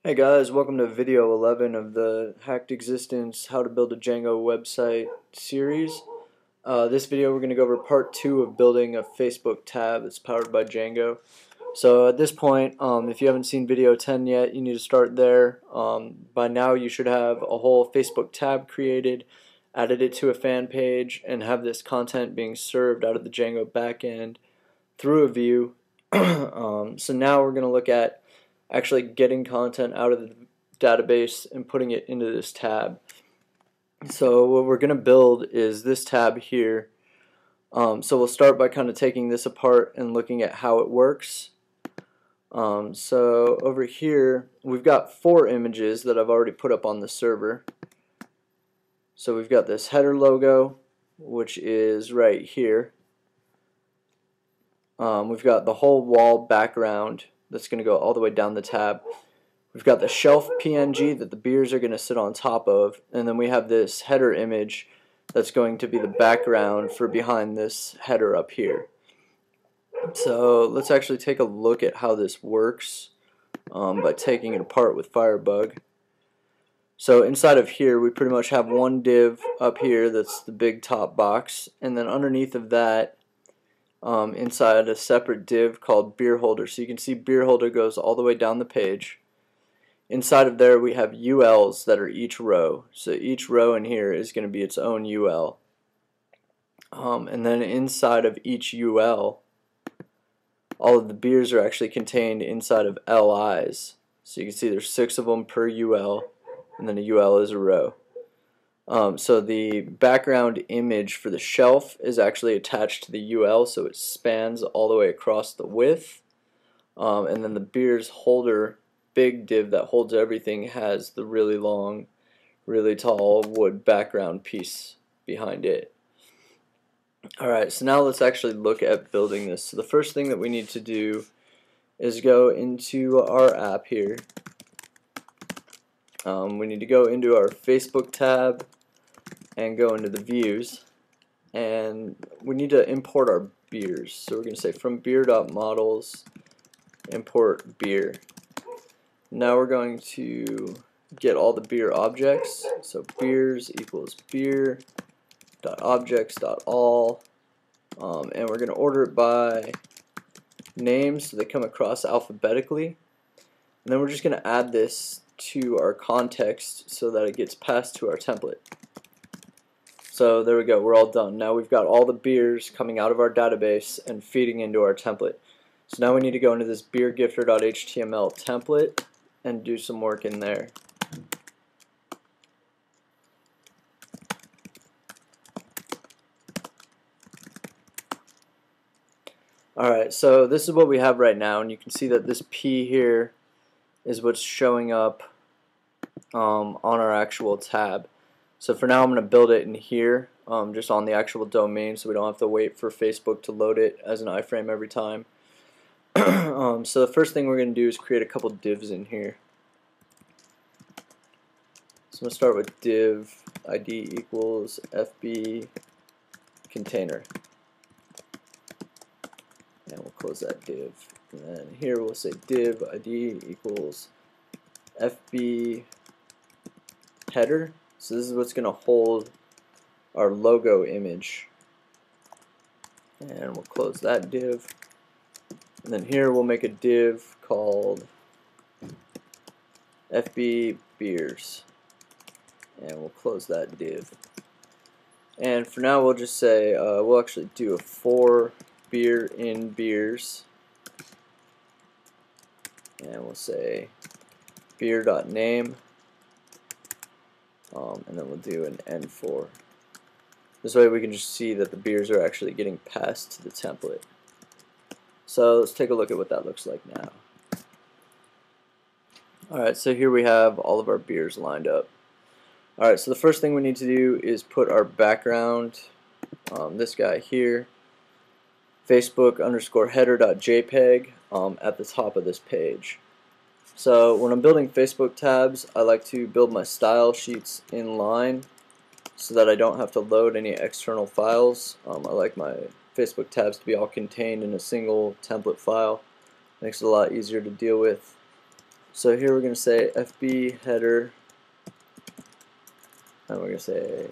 Hey guys, welcome to video 11 of the Hacked Existence How to Build a Django Website series. This video we're going to go over part 2 of building a Facebook tab that's powered by Django. So at this point, if you haven't seen video 10 yet, you need to start there. By now you should have a whole Facebook tab created, added it to a fan page, and have this content being served out of the Django backend through a view. So now we're going to look at actually getting content out of the database and putting it into this tab. So what we're going to build is this tab here. So we'll start by kind of taking this apart and looking at how it works. So over here we've got 4 images that I've already put up on the server. So we've got this header logo, which is right here. We've got the whole wall background that's going to go all the way down the tab. We've got the shelf PNG that the beers are going to sit on top of, and then we have this header image that's going to be the background for behind this header up here. So let's actually take a look at how this works by taking it apart with Firebug. So inside of here we pretty much have one div up here that's the big top box, and then underneath of that inside a separate div called beer holder. So you can see beer holder goes all the way down the page. Inside of there we have ULs that are each row. So each row in here is going to be its own UL. And then inside of each UL, all of the beers are actually contained inside of LIs. So you can see there's 6 of them per UL, and then a UL is a row. So the background image for the shelf is actually attached to the UL, so it spans all the way across the width. And then the beer's holder, big div that holds everything, has the really long, really tall wood background piece behind it. Alright, so now let's actually look at building this. So the first thing that we need to do is go into our app here. We need to go into our Facebook tab and go into the views, and we need to import our beers. So we're going to say from beer.models import beer. Now we're going to get all the beer objects. So beers equals beer.objects.all, and we're going to order it by name so they come across alphabetically, and then we're just going to add this to our context so that it gets passed to our template. So there we go, we're all done. Now we've got all the beers coming out of our database and feeding into our template. So now we need to go into this beergifter.html template and do some work in there. Alright, so this is what we have right now, and you can see that this P here is what's showing up on our actual tab. So for now I'm going to build it in here, just on the actual domain, so we don't have to wait for Facebook to load it as an iframe every time. So the first thing we're going to do is create a couple divs in here. So I'm going to start with div id equals fb container, and we'll close that div. And then here we'll say div id equals fb header. So this is what's going to hold our logo image, and we'll close that div. And then here we'll make a div called FB beers, and we'll close that div. And for now we'll just say we'll actually do a for beer in beers, and we'll say beer.name. And then we'll do an N4. This way we can just see that the beers are actually getting passed to the template. So let's take a look at what that looks like now. Alright, so here we have all of our beers lined up. Alright, so the first thing we need to do is put our background, this guy here, Facebook underscore header.jpg, at the top of this page. So when I'm building Facebook tabs, I like to build my style sheets in line so that I don't have to load any external files. I like my Facebook tabs to be all contained in a single template file. Makes it a lot easier to deal with. So here we're going to say FB header, and we're going to say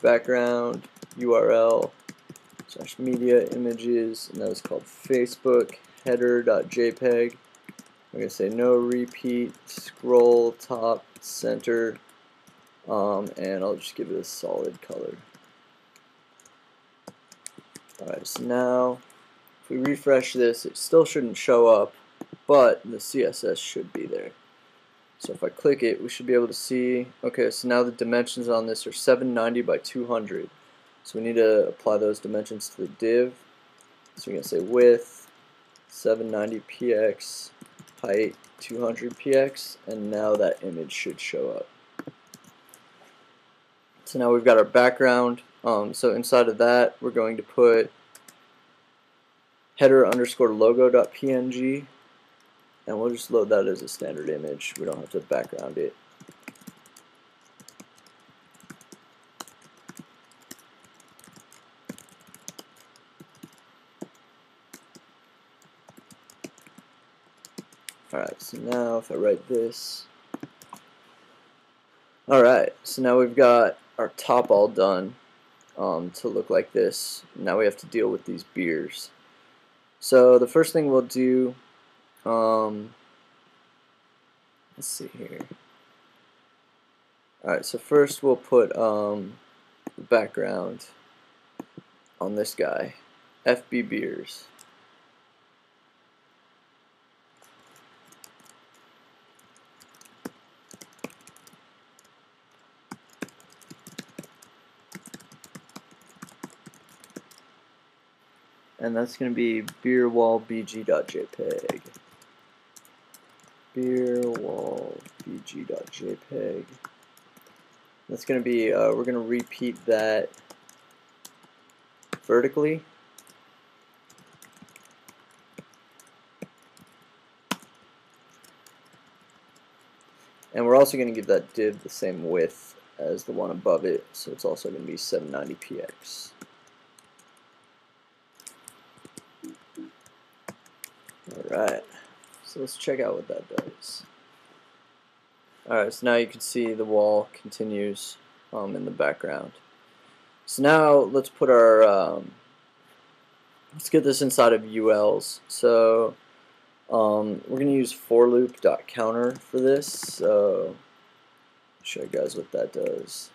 background URL / media images, and that was called Facebook header.jpg. We're going to say no repeat, scroll, top, center, and I'll just give it a solid color. Alright, so now if we refresh this, it still shouldn't show up, but the CSS should be there. So if I click it, we should be able to see, okay, so now the dimensions on this are 790 by 200. So we need to apply those dimensions to the div. So we're going to say width 790px, height 200px, and now that image should show up. So now we've got our background. So inside of that, we're going to put header underscore logo.png, and we'll just load that as a standard image. We don't have to background it. Alright, so now if I write this, alright, so now we've got our top all done to look like this. Now we have to deal with these beers. So the first thing we'll do, let's see here. Alright, so first we'll put the background on this guy, FB beers. And that's going to be beerwallbg.jpg. Beerwallbg.jpg. That's going to be, we're going to repeat that vertically. And we're also going to give that div the same width as the one above it, so it's also going to be 790px. Alright, so let's check out what that does. Alright, so now you can see the wall continues in the background. So now let's put our, let's get this inside of ULs. So we're going to use forloop.counter for this, so I'll show you guys what that does.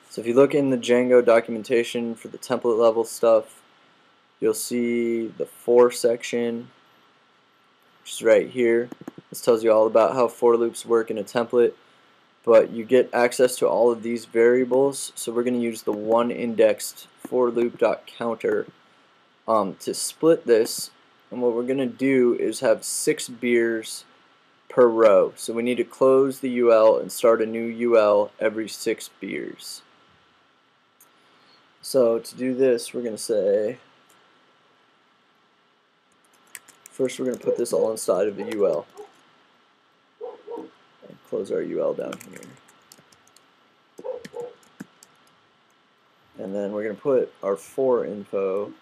So if you look in the Django documentation for the template level stuff, you'll see the for section, which is right here. This tells you all about how for loops work in a template, but you get access to all of these variables, so we're going to use the one indexed for loop.counter to split this, and what we're going to do is have 6 beers per row. So we need to close the UL and start a new UL every 6 beers. So to do this, we're going to say, first we're going to put this all inside of the UL. And close our UL down here. And then we're going to put our for info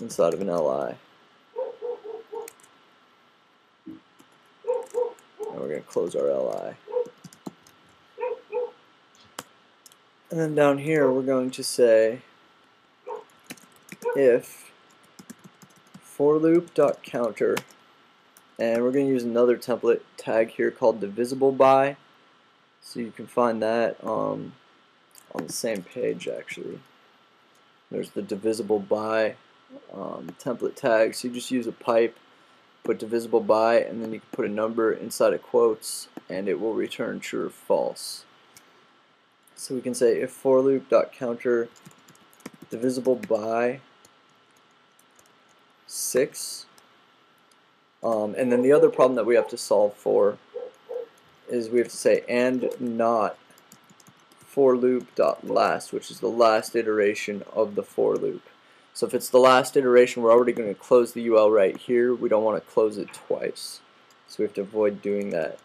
inside of an LI. And we're going to close our LI. And then down here we're going to say if forloop.counter, and we're going to use another template tag here called divisible by, so you can find that on the same page actually. There's the divisible by template tag, so you just use a pipe, put divisible by, and then you can put a number inside of quotes and it will return true or false. So we can say if forloop.counter divisible by 6, and then the other problem that we have to solve for is we have to say and not for loop.last, which is the last iteration of the for loop. So if it's the last iteration, we're already going to close the UL right here. We don't want to close it twice, so we have to avoid doing that.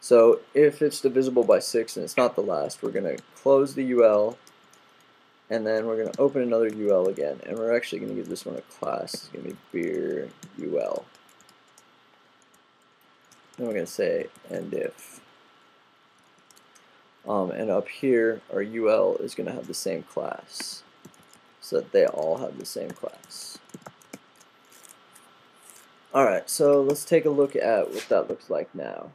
So if it's divisible by 6 and it's not the last, we're going to close the UL, and then we're going to open another UL again, and we're actually going to give this one a class. It's going to be beer UL. Then we're going to say end if. And up here, our UL is going to have the same class, so that they all have the same class. Alright, so let's take a look at what that looks like now.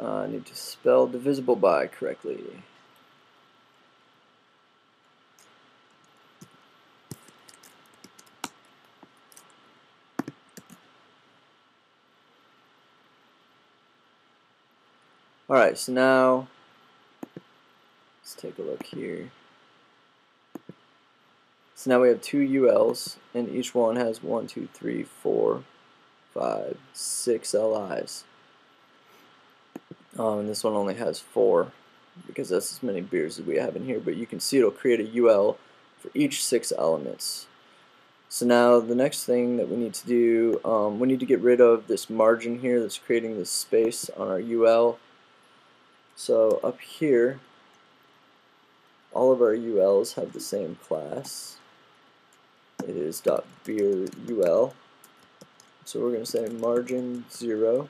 I need to spell divisible by correctly. Alright, so now let's take a look here. So now we have two ULs, and each one has 1, 2, 3, 4, 5, 6 LIs. And this one only has 4, because that's as many beers as we have in here, but you can see it'll create a UL for each 6 elements. So now the next thing that we need to do, we need to get rid of this margin here that's creating this space on our UL. So up here, all of our ULs have the same class. It is .beer UL. So we're going to say margin 0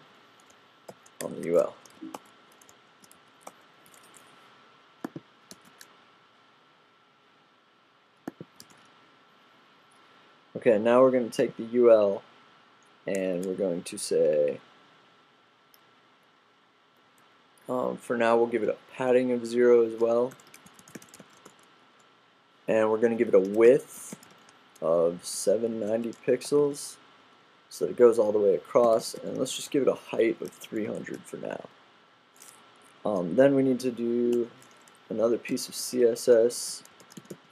on the UL. Okay, now we're going to take the UL and we're going to say, for now we'll give it a padding of 0 as well. And we're going to give it a width of 790 pixels so that it goes all the way across, and let's just give it a height of 300 for now. Then we need to do another piece of CSS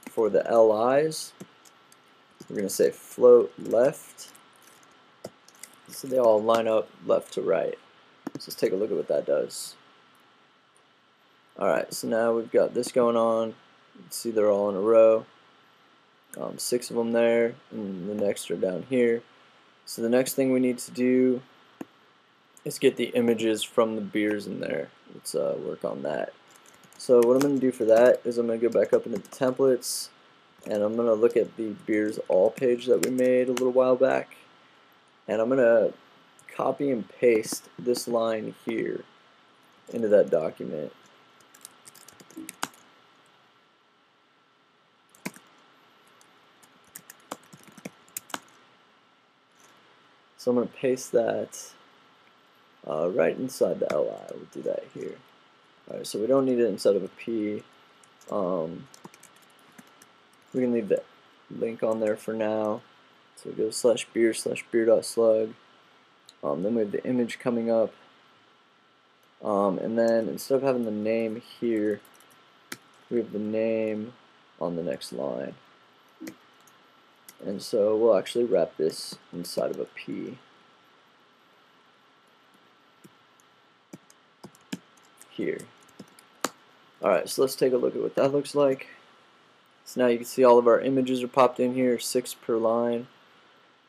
for the LIs. We're going to say float left, so they all line up left to right. So let's take a look at what that does. Alright, so now we've got this going on. You can see they're all in a row. 6 of them there, and the next are down here. So the next thing we need to do is get the images from the beers in there. Let's work on that. So what I'm going to do for that is I'm going to go back up into the templates, and I'm going to look at the beers all page that we made a little while back, and I'm going to copy and paste this line here into that document. So I'm going to paste that right inside the LI. We'll do that here. Alright, so we don't need it inside of a P. We can leave the link on there for now. So we go /beer/beer.slug. Then we have the image coming up. And then instead of having the name here, we have the name on the next line. And so we'll actually wrap this inside of a P here. Alright, so let's take a look at what that looks like. So now you can see all of our images are popped in here, 6 per line.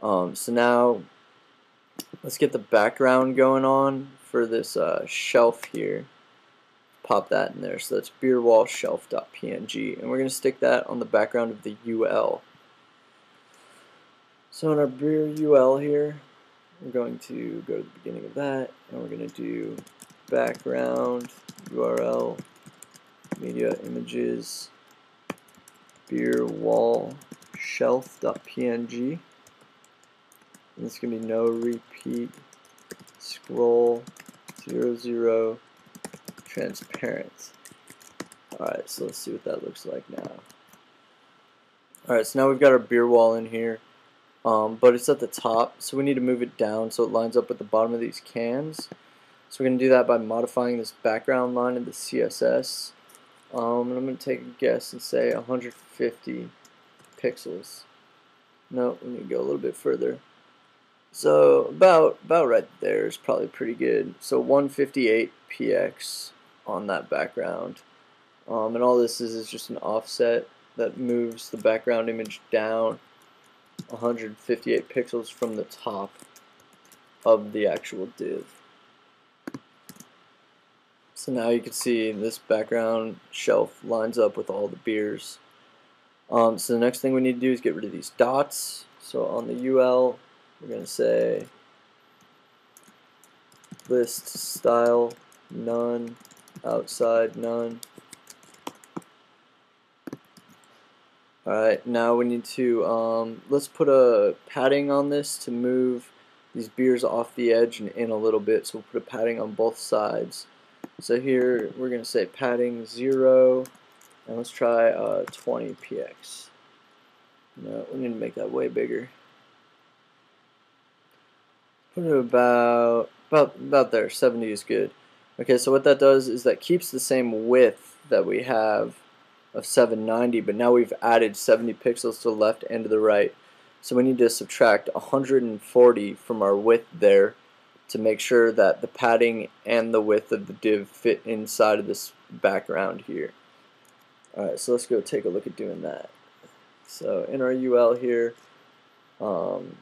So now let's get the background going on for this shelf here. Pop that in there. So that's beerwallshelf.png, and we're going to stick that on the background of the UL. So in our beer UL here, we're going to go to the beginning of that, and we're going to do background URL media images beerwallshelf.png. And it's going to be no repeat scroll 00 transparent. Alright, so let's see what that looks like now. Alright, so now we've got our beer wall in here. But it's at the top, so we need to move it down so it lines up with the bottom of these cans. So we're going to do that by modifying this background line in the CSS. And I'm going to take a guess and say 150 pixels. No, we need to go a little bit further. So about right there is probably pretty good. So 158 px on that background. And all this is just an offset that moves the background image down 158 pixels from the top. of the actual div. So now you can see this background shelf lines up with all the beers. So the next thing we need to do is get rid of these dots. So on the UL, we're going to say list style none, outside none. Alright, now we need to, let's put a padding on this to move these beers off the edge and in a little bit. So we'll put a padding on both sides. So here we're going to say padding 0, and let's try 20 px. No, we need to make that way bigger. Put it about there. 70 is good. Okay, so what that does is that keeps the same width that we have of 790, but now we've added 70 pixels to the left and to the right. So we need to subtract 140 from our width there to make sure that the padding and the width of the div fit inside of this background here. Alright, so let's go take a look at doing that. So in our UL here, alright,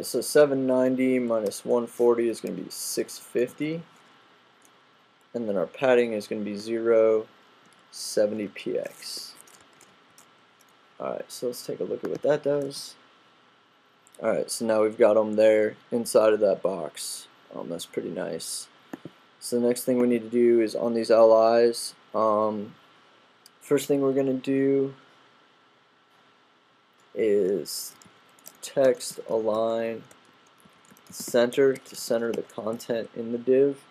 so 790 minus 140 is going to be 650. And then our padding is going to be 0, 70 px. Alright, so let's take a look at what that does. Alright, so now we've got them there inside of that box. That's pretty nice. So the next thing we need to do is on these LIs. First thing we're going to do is text align center to center the content in the div.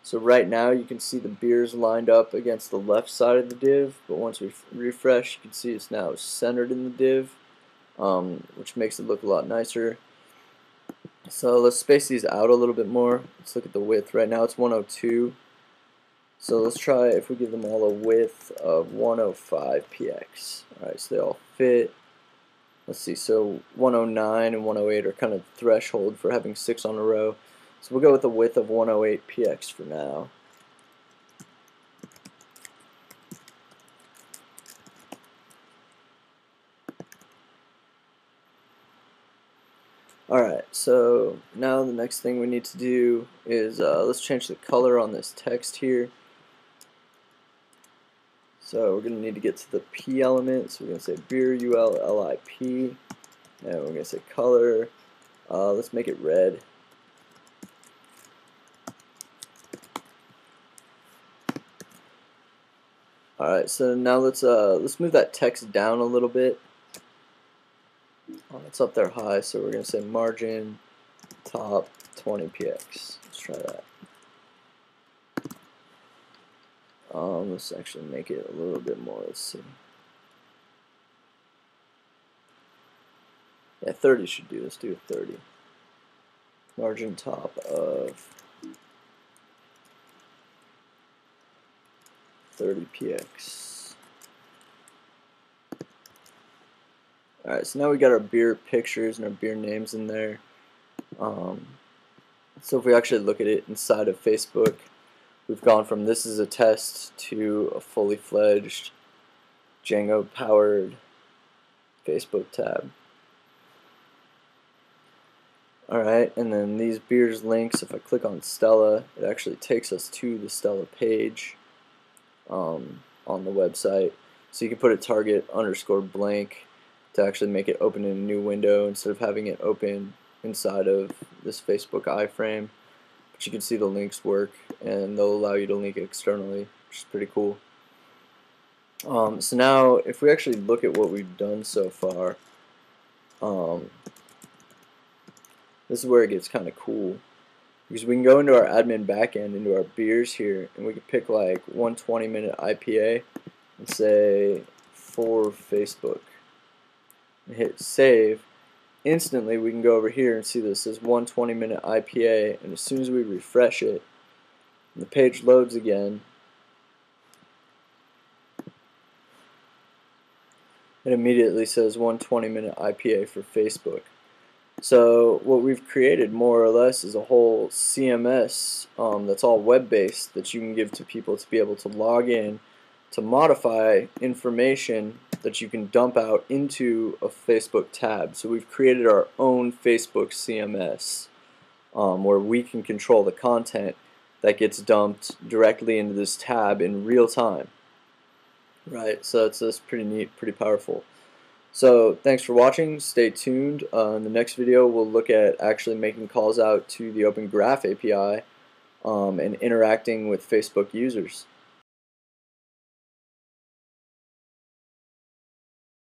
So right now you can see the beers lined up against the left side of the div, but once we refresh you can see it's now centered in the div, which makes it look a lot nicer. So let's space these out a little bit more. Let's look at the width. Right now it's 102. So let's try if we give them all a width of 105 px. Alright, so they all fit. Let's see, so 109 and 108 are kind of the threshold for having 6 on a row. So we'll go with a width of 108 px for now. Alright, so now the next thing we need to do is let's change the color on this text here. So we're going to need to get to the P element, so we're going to say beer UL LIP, and we're going to say color, let's make it red. Alright, so now let's move that text down a little bit. It's up there high, so we're going to say margin top 20 px. Let's try that. Let's actually make it a little bit more. Let's see. Yeah, 30 should do. Let's do a 30. Margin top of 30 px. Alright, so now we got our beer pictures and our beer names in there. So if we actually look at it inside of Facebook, we've gone from this is a test to a fully fledged Django powered Facebook tab. Alright, and then these beers links, if I click on Stella, it actually takes us to the Stella page on the website. So you can put a target underscore blank to actually make it open in a new window instead of having it open inside of this Facebook iframe. But you can see the links work, and they'll allow you to link externally, which is pretty cool. So now if we actually look at what we've done so far, this is where it gets kind of cool, because we can go into our admin backend, into our beers here, and we can pick like 120-minute IPA and say for Facebook and hit save. Instantly we can go over here and see this says 120-minute IPA, and as soon as we refresh it and the page loads again, it immediately says 120-minute IPA for Facebook. So what we've created more or less is a whole CMS that's all web-based that you can give to people to be able to log in, to modify information that you can dump out into a Facebook tab. So we've created our own Facebook CMS where we can control the content that gets dumped directly into this tab in real time. Right, so that's pretty neat, pretty powerful. So thanks for watching. Stay tuned. In the next video, we'll look at actually making calls out to the Open Graph API and interacting with Facebook users.